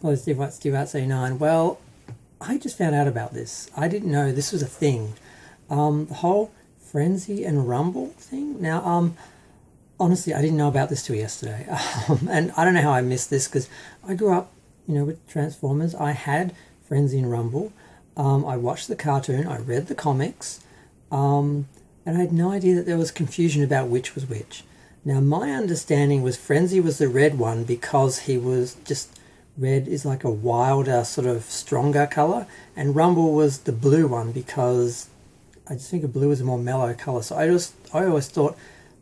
Hello, Steve White, Steve Arts 89. Well, I just found out about this. I didn't know this was a thing. The whole Frenzy and Rumble thing. Now, honestly, I didn't know about this till yesterday. And I don't know how I missed this because I grew up, with Transformers. I had Frenzy and Rumble. I watched the cartoon. I read the comics. And I had no idea that there was confusion about which was which. Now, my understanding was Frenzy was the red one because he was just... Red is like a wilder, sort of stronger colour, and Rumble was the blue one because I just think a blue is a more mellow colour. So I always thought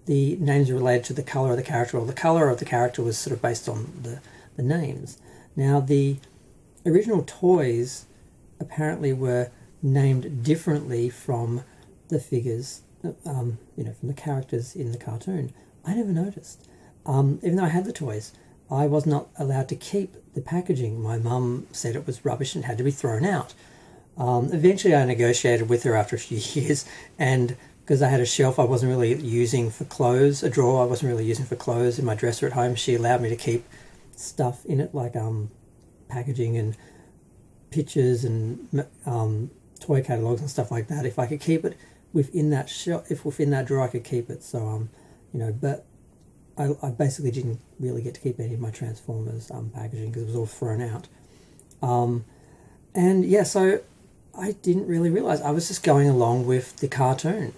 the names were related to the colour of the character, or the colour of the character was sort of based on the names. Now, the original toys apparently were named differently from the figures, from the characters in the cartoon. I never noticed. Even though I had the toys, I was not allowed to keep the packaging. My mum said it was rubbish and had to be thrown out. Eventually I negotiated with her after a few years, and because I had a shelf I wasn't really using for clothes, a drawer I wasn't really using for clothes in my dresser at home, she allowed me to keep stuff in it like packaging and pictures and toy catalogues and stuff like that. If I could keep it within that shelf, if within that drawer I could keep it. So but I basically didn't really get to keep any of my Transformers packaging because it was all thrown out. So I didn't really realise. I was just going along with the cartoon.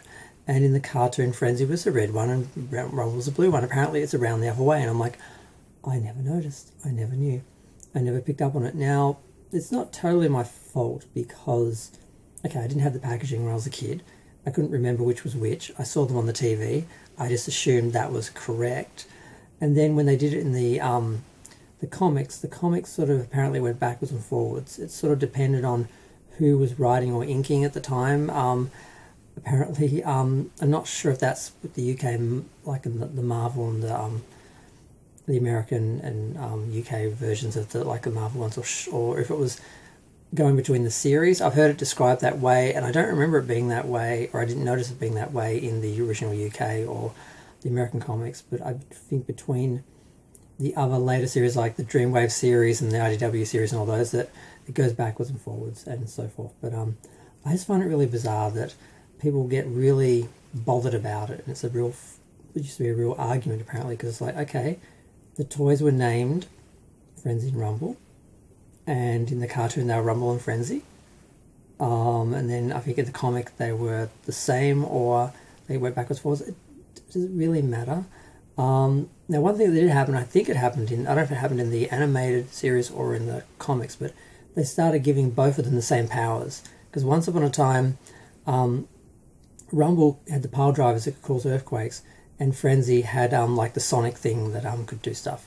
And in the cartoon, Frenzy was the red one and Rumble was the blue one. Apparently it's around the other way. And I'm like, I never noticed. I never knew. I never picked up on it. Now, it's not totally my fault because, I didn't have the packaging when I was a kid. I couldn't remember which was which. I saw them on the TV. I just assumed that was correct. And then when they did it in the comics sort of apparently went backwards and forwards. It sort of depended on who was writing or inking at the time. Apparently, I'm not sure if that's with the UK, like in the Marvel and the American and UK versions of the Marvel ones, or if it was going between the series. I've heard it described that way, and I don't remember it being that way, or I didn't notice it being that way in the original UK or the American comics, but I think between the other later series like the Dreamwave series and the IDW series and all those, that it goes backwards and forwards and so forth. But I just find it really bizarre that people get really bothered about it, and it used to be a real argument apparently, because it's like, okay, the toys were named Frenzy and Rumble, and in the cartoon they were Rumble and Frenzy, and then I think in the comic they were the same, or they went backwards forwards. Does it really matter? Now, one thing that did happen, I think it happened I don't know if it happened in the animated series or in the comics, but they started giving both of them the same powers, because once upon a time Rumble had the pile drivers that could cause earthquakes, and Frenzy had the sonic thing that could do stuff.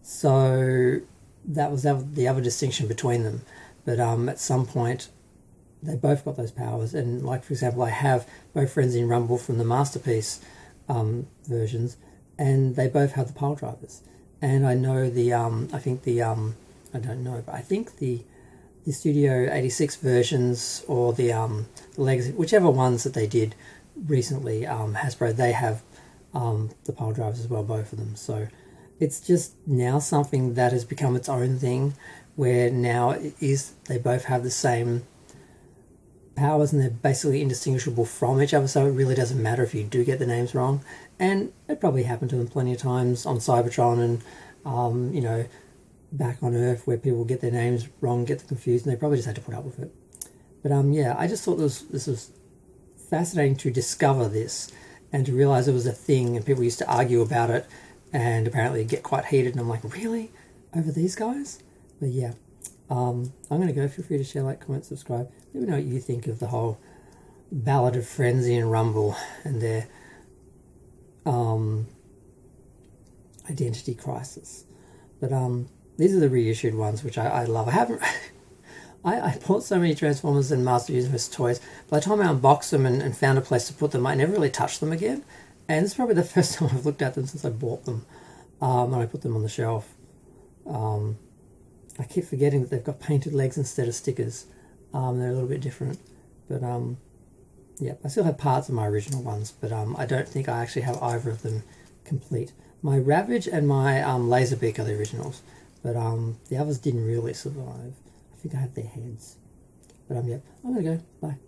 So that was the other distinction between them. But at some point, they both got those powers. And for example, I have both Frenzy and Rumble from the Masterpiece versions, and they both have the pile drivers. And I know I don't know, but I think the Studio 86 versions or the Legacy, whichever ones that they did recently, Hasbro, they have the pile drivers as well, both of them. So it's just now something that has become its own thing, where now they both have the same powers and they're basically indistinguishable from each other, so it really doesn't matter if you do get the names wrong. And it probably happened to them plenty of times on Cybertron and back on Earth, where people get their names wrong, get them confused, and they probably just had to put up with it. But I just thought this was fascinating to discover this and to realize it was a thing, and people used to argue about it and apparently get quite heated, and I'm like, really? Over these guys? But yeah, I'm going to go. Feel free to share, like, comment, subscribe. Let me know what you think of the whole Ballad of Frenzy and Rumble and their identity crisis. But these are the reissued ones, which I love. I haven't... I bought so many Transformers and Master Universe toys. By the time I unboxed them and found a place to put them, I never really touched them again. And it's probably the first time I've looked at them since I bought them. And I put them on the shelf. I keep forgetting that they've got painted legs instead of stickers. They're a little bit different. But yeah, I still have parts of my original ones, but I don't think I actually have either of them complete. My Ravage and my Laserbeak are the originals. But the others didn't really survive. I think I have their heads. But yeah, I'm gonna go. Bye.